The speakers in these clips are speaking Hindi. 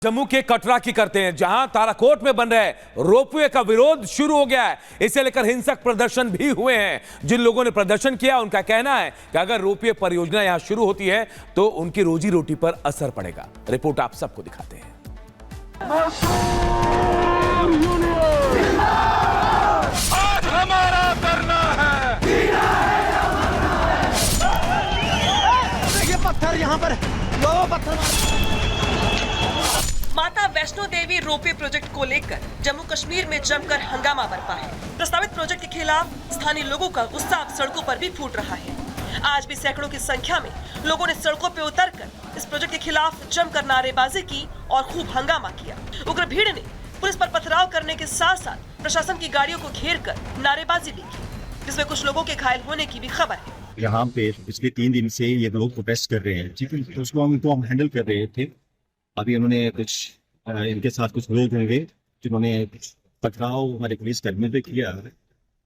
जम्मू के कटरा की करते हैं, जहां ताराकोट में बन रहे रोपवे का विरोध शुरू हो गया है। इसे लेकर हिंसक प्रदर्शन भी हुए हैं। जिन लोगों ने प्रदर्शन किया उनका कहना है कि अगर रोपवे परियोजना यहां शुरू होती है तो उनकी रोजी रोटी पर असर पड़ेगा। रिपोर्ट आप सबको दिखाते हैं। आज हमारा करना है। ये पत्थर यहाँ पर दो पत्थर। माता वैष्णो देवी रोपवे प्रोजेक्ट को लेकर जम्मू कश्मीर में जमकर हंगामा बरपा है। प्रस्तावित प्रोजेक्ट के खिलाफ स्थानीय लोगों का गुस्सा सड़कों पर भी फूट रहा है। आज भी सैकड़ों की संख्या में लोगों ने सड़कों पर उतरकर इस प्रोजेक्ट के खिलाफ जमकर नारेबाजी की और खूब हंगामा किया। उग्र भीड़ ने पुलिस पर पथराव करने के साथ साथ प्रशासन की गाड़ियों को घेर कर नारेबाजी भी की, जिसमें कुछ लोगों के घायल होने की भी खबर है। यहाँ पे पिछले 3 दिन से ये लोग प्रोटेस्ट कर रहे हैं, ठीक है, उसको हम हैंडल कर रहे थे। अभी उन्होंने कुछ इनके साथ कुछ लोग होंगे जिन्होंने पथराव हमारे पुलिस कर्मियों पे किया।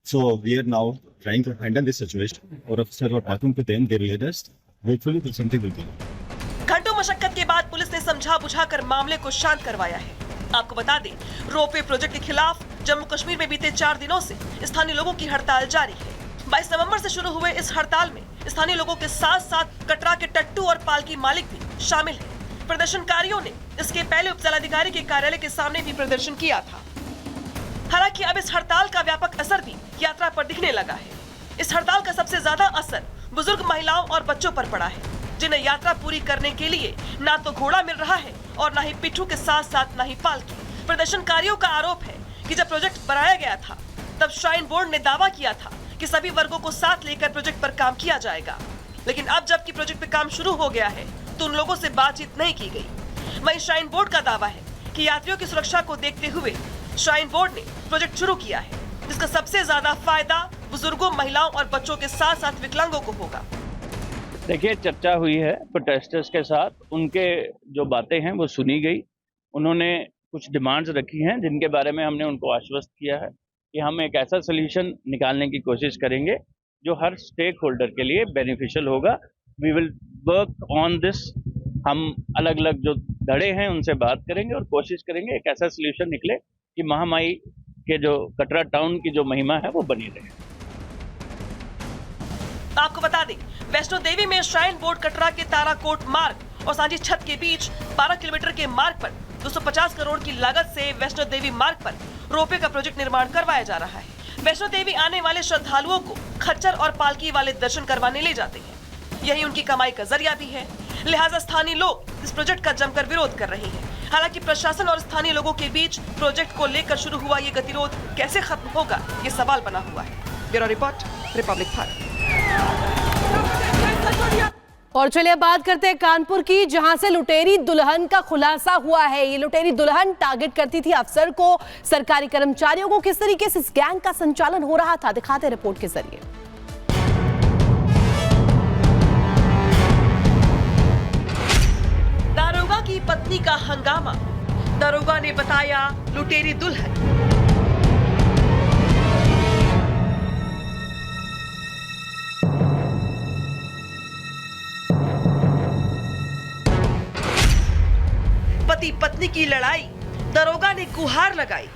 So we are now trying to handle this situation और अफसर और talking to them, they realised hopefully something will be. घंटों मशक्कत के बाद पुलिस ने समझा बुझाकर मामले को शांत करवाया है। आपको बता दें, रोपवे प्रोजेक्ट के खिलाफ जम्मू कश्मीर में बीते 4 दिनों से स्थानीय लोगों की हड़ताल जारी है। 22 नवंबर से शुरू हुए इस हड़ताल में स्थानीय लोगों के साथ साथ कटरा के टट्टू और पालकी मालिक भी शामिल हैं। प्रदर्शनकारियों ने इसके पहले उपजिलाधिकारी के कार्यालय के सामने भी प्रदर्शन किया था। हालांकि अब इस हड़ताल का व्यापक असर भी यात्रा पर दिखने लगा है। इस हड़ताल का सबसे ज्यादा असर बुजुर्ग महिलाओं और बच्चों पर पड़ा है, जिन्हें यात्रा पूरी करने के लिए ना तो घोड़ा मिल रहा है और ना ही पिट्ठू के साथ साथ ना ही पालकी। प्रदर्शनकारियों का आरोप है कि जब प्रोजेक्ट बनाया गया था तब श्राइन बोर्ड ने दावा किया था कि सभी वर्गों को साथ लेकर प्रोजेक्ट पर काम किया जाएगा, लेकिन अब जबकि प्रोजेक्ट पर काम शुरू हो गया है तो उन लोगों से बातचीत नहीं की गई। वहीं श्राइन बोर्ड का दावा है कि यात्रियों की सुरक्षा को देखते हुए श्राइन बोर्ड ने प्रोजेक्ट शुरू किया है, जिसका सबसे ज्यादा फायदा बुजुर्गों, महिलाओं और बच्चों के साथ साथ विकलांगों को होगा। देखिए, चर्चा हुई है प्रोटेस्टर्स के साथ, उनके जो बातें हैं वो सुनी गई। उन्होंने कुछ डिमांड्स रखी हैं जिनके बारे में हमने उनको आश्वस्त किया है कि हम एक ऐसा सोल्यूशन निकालने की कोशिश करेंगे जो हर स्टेक होल्डर के लिए बेनिफिशियल होगा। We will work on this. हम अलग अलग जो धड़े हैं उनसे बात करेंगे और कोशिश करेंगे एक ऐसा सोल्यूशन निकले कि महामाई के जो कटरा टाउन की जो महिमा है वो बनी रहे। आपको बता दें, वैष्णो देवी में श्राइन बोर्ड कटरा के ताराकोट मार्ग और सांची छत के बीच 12 किलोमीटर के मार्ग पर 250 करोड़ की लागत से वैष्णो देवी मार्ग पर रोपवे का प्रोजेक्ट निर्माण करवाया जा रहा है। वैष्णो देवी आने वाले श्रद्धालुओं को खच्चर और पालकी वाले दर्शन करवाने ले जाते हैं। यही उनकी कमाई का जरिया भी है, लिहाजा स्थानीय लोग इस प्रोजेक्ट का जमकर विरोध कर रहे हैं। हालांकि प्रशासन और स्थानीय लोगों के बीच प्रोजेक्ट को लेकर शुरू हुआ ये गतिरोध कैसे खत्म होगा, ये सवाल बना हुआ है। Bureau report, Republic Bharat. और चलिए बात करते हैं कानपुर की, जहां से लुटेरी दुल्हन का खुलासा हुआ है। ये लुटेरी दुल्हन टारगेट करती थी अफसर को, सरकारी कर्मचारियों को। किस तरीके से इस गैंग का संचालन हो रहा था, दिखाते रिपोर्ट के जरिए। दारोगा की पत्नी का हंगामा, दारोगा ने बताया लुटेरी दुल्हन। पति पत्नी की लड़ाई, दारोगा ने गुहार लगाई।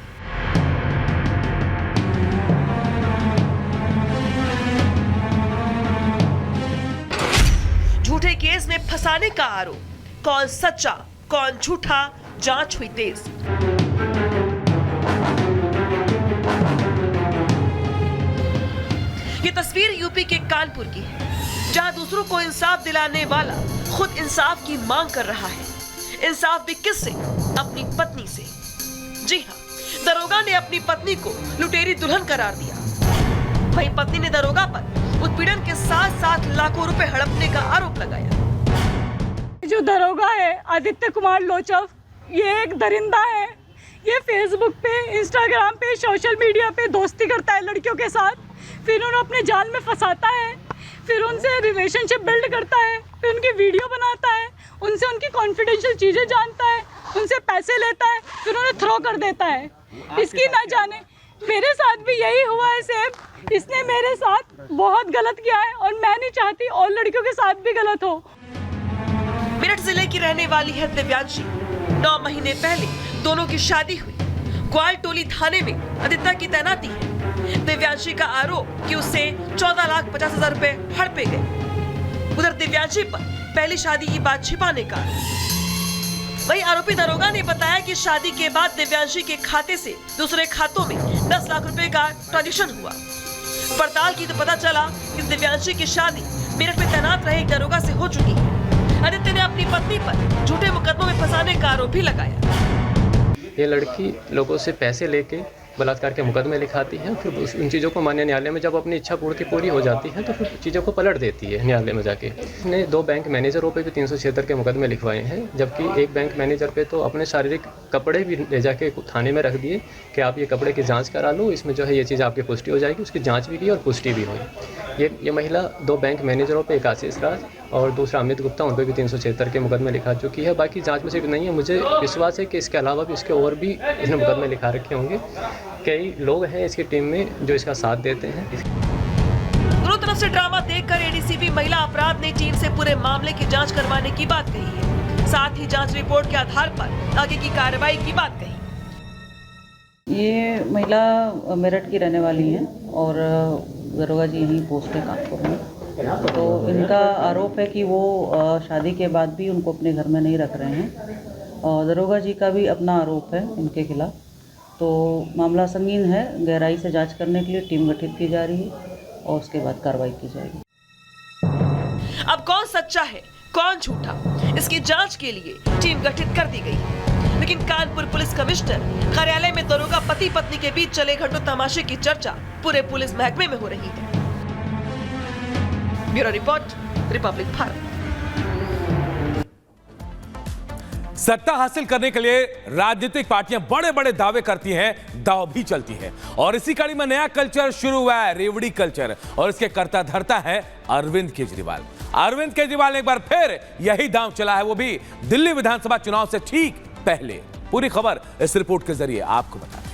झूठे केस में फंसाने का आरोप, कौन सच्चा कौन झूठा, जांच हुई तेज। ये तस्वीर यूपी के कानपुर की है, जहां दूसरों को इंसाफ दिलाने वाला खुद इंसाफ की मांग कर रहा है। इंसाफ भी किससे? अपनी पत्नी से। जी हाँ, दरोगा ने अपनी पत्नी को लुटेरी दुल्हन करार दिया। वहीं पत्नी ने दरोगा पर उत्पीड़न के साथ साथ लाखों रुपए हड़पने का आरोप लगाया। जो दरोगा है आदित्य कुमार लोचव, ये एक दरिंदा है। ये फेसबुक पे, इंस्टाग्राम पे, सोशल मीडिया पे दोस्ती करता है लड़कियों के साथ, फिर उन्हें अपने जाल में फंसाता है, फिर उनसे रिलेशनशिप बिल्ड करता है, फिर उनकी वीडियो बनाता है, उनसे उनकी कॉन्फिडेंशियल चीज़ें जानता है, उनसे पैसे लेता है, फिर उन्हें थ्रो कर देता है। इसकी ना जाने मेरे साथ भी यही हुआ है सेम। इसने मेरे साथ बहुत गलत किया है और मैं नहीं चाहती और लड़कियों के साथ भी गलत हो। मेरठ जिले की रहने वाली है दिव्यांशी। 9 महीने पहले दोनों की शादी हुई। ग्वालटोली थाने में आदित्य की तैनाती है। दिव्यांशी का आरोप कि उससे 14,50,000 रुपए हड़पे गए। उधर दिव्यांशी पर पहली शादी की बात छिपाने का। वहीं आरोपी दरोगा ने बताया कि शादी के बाद दिव्यांशी के खाते से दूसरे खातों में 10 लाख रुपए का ट्रांजैक्शन हुआ। पड़ताल की तो पता चला कि दिव्यांशी की शादी मेरठ में तैनात रहे एक दरोगा से हो चुकी है। आदित्य ने अपनी पत्नी पर झूठे मुकदमों में फंसाने का आरोप भी लगाया। ये लड़की लोगों से पैसे लेके बलात्कार के मुकदमे लिखाती है, फिर उन चीज़ों को मान्य न्यायालय में जब अपनी इच्छा पूर्ति पूरी हो जाती है तो फिर चीज़ों को पलट देती है न्यायालय में जाके। उसने 2 बैंक मैनेजरों पे भी 376 के मुकदमे लिखवाए हैं, जबकि एक बैंक मैनेजर पे तो अपने शारीरिक कपड़े भी ले जाके थाने में रख दिए कि आप ये कपड़े की जांच करा लो, इसमें जो है ये चीज़ आपकी पुष्टि हो जाएगी। उसकी जाँच भी की और पुष्टि भी हुई। ये महिला 2 बैंक मैनेजरों पर, एक आशीष राज और दूसरा अमित गुप्ता, उन पर भी 376 के मुकदमे लिखा चुकी है। बाकी जाँच में सिर्फ नहीं है, मुझे विश्वास है कि इसके अलावा भी इसके और भी इसने मुकदमे लिखा रखे होंगे। कई लोग हैं इसकी टीम में जो इसका साथ देते हैं। दोनों तरफ से ड्रामा देखकर एडीसीपी महिला अपराध ने टीम से पूरे मामले की जांच करवाने की बात कही है। साथ ही जांच रिपोर्ट के आधार पर आगे की कार्रवाई की बात कही। ये महिला मेरठ की रहने वाली हैं और दरोगा जी यहीं पोस्ट है कानपुर में। तो इनका आरोप है कि वो शादी के बाद भी उनको अपने घर में नहीं रख रहे हैं और दरोगा जी का भी अपना आरोप है इनके खिलाफ। तो मामला संगीन है, गहराई से जांच करने के लिए टीम गठित की जा रही है और उसके बाद कार्रवाई की जाएगी। अब कौन सच्चा है कौन झूठा, इसकी जांच के लिए टीम गठित कर दी गई है। लेकिन कानपुर पुलिस कमिश्नर कार्यालय में दरोगा पति पत्नी के बीच चले घटों तमाशे की चर्चा पूरे पुलिस महकमे में हो रही है। Bureau report, Republic Bharat. सत्ता हासिल करने के लिए राजनीतिक पार्टियां बड़े बड़े दावे करती हैं, दाव भी चलती है। और इसी कड़ी में नया कल्चर शुरू हुआ है, रेवड़ी कल्चर, और इसके कर्ता धर्ता है अरविंद केजरीवाल। अरविंद केजरीवाल ने एक बार फिर यही दांव चला है, वो भी दिल्ली विधानसभा चुनाव से ठीक पहले। पूरी खबर इस रिपोर्ट के जरिए आपको बताते हैं।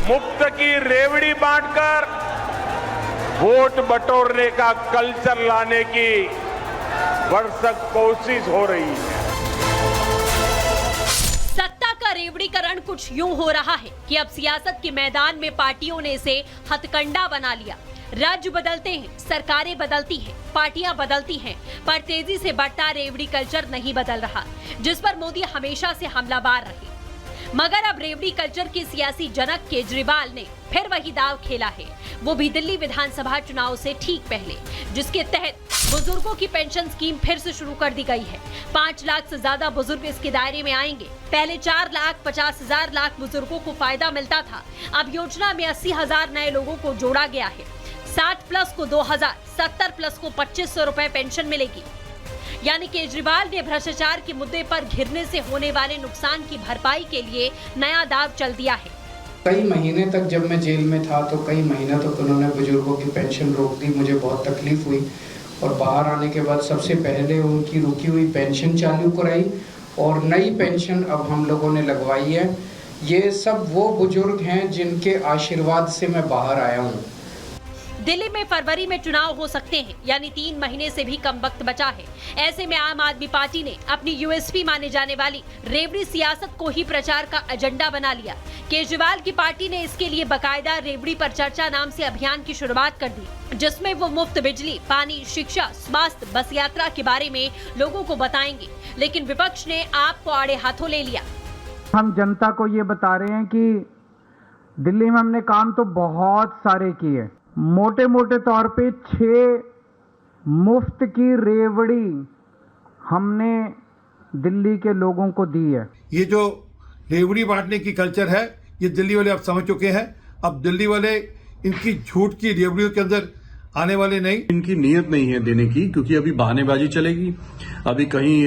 मुफ्त की रेवड़ी बांटकर वोट बटोरने का कल्चर लाने की भरसक कोशिश हो रही है। सत्ता का रेवड़ीकरण कुछ यूं हो रहा है कि अब सियासत के मैदान में पार्टियों ने इसे हथकंडा बना लिया। राज्य बदलते हैं, सरकारें बदलती हैं, पार्टियां बदलती हैं, पर तेजी से बढ़ता रेवड़ी कल्चर नहीं बदल रहा, जिस पर मोदी हमेशा से हमलावर रहे। मगर अब रेवड़ी कल्चर के सियासी जनक केजरीवाल ने फिर वही दाव खेला है, वो भी दिल्ली विधानसभा चुनाव से ठीक पहले, जिसके तहत बुजुर्गों की पेंशन स्कीम फिर से शुरू कर दी गई है। 5 लाख से ज्यादा बुजुर्ग इसके दायरे में आएंगे। पहले 4,50,000 बुजुर्गों को फायदा मिलता था, अब योजना में 80,000 नए लोगों को जोड़ा गया है। 60+ को 2,000, 70+ को 2,500 रुपए पेंशन मिलेगी। यानी केजरीवाल ने भ्रष्टाचार के मुद्दे पर घिरने से होने वाले नुकसान की भरपाई के लिए नया दाव चल दिया है। कई महीने तक जब मैं जेल में था तो कई महीने तक उन्होंने बुजुर्गों की पेंशन रोक दी, मुझे बहुत तकलीफ हुई और बाहर आने के बाद सबसे पहले उनकी रुकी हुई पेंशन चालू कराई और नई पेंशन अब हम लोगों ने लगवाई है। ये सब वो बुजुर्ग हैं जिनके आशीर्वाद से मैं बाहर आया हूँ। दिल्ली में फरवरी में चुनाव हो सकते हैं, यानी 3 महीने से भी कम वक्त बचा है। ऐसे में आम आदमी पार्टी ने अपनी यूएसपी माने जाने वाली रेवड़ी सियासत को ही प्रचार का एजेंडा बना लिया। केजरीवाल की पार्टी ने इसके लिए बकायदा रेवड़ी पर चर्चा नाम से अभियान की शुरुआत कर दी, जिसमें वो मुफ्त बिजली, पानी, शिक्षा, स्वास्थ्य, बस यात्रा के बारे में लोगों को बताएंगे। लेकिन विपक्ष ने आपको आड़े हाथों ले लिया। हम जनता को ये बता रहे हैं कि दिल्ली में हमने काम तो बहुत सारे किए। मोटे मोटे तौर पे 6 मुफ्त की रेवड़ी हमने दिल्ली के लोगों को दी है। ये जो रेवड़ी बांटने की कल्चर है, ये दिल्ली वाले अब समझ चुके हैं। अब दिल्ली वाले इनकी झूठ की रेवड़ियों के अंदर आने वाले नहीं। इनकी नीयत नहीं है देने की, क्योंकि अभी बहानेबाजी चलेगी। अभी कहीं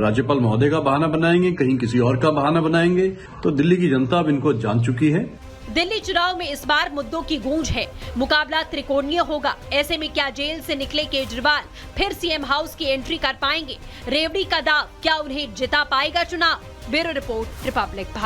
राज्यपाल महोदय का बहाना बनाएंगे, कहीं किसी और का बहाना बनाएंगे। तो दिल्ली की जनता अब इनको जान चुकी है। दिल्ली चुनाव में इस बार मुद्दों की गूंज है, मुकाबला त्रिकोणीय होगा। ऐसे में क्या जेल से निकले केजरीवाल फिर सीएम हाउस की एंट्री कर पाएंगे? रेवड़ी का दाव क्या उन्हें जिता पाएगा चुनाव? Bureau report, Republic.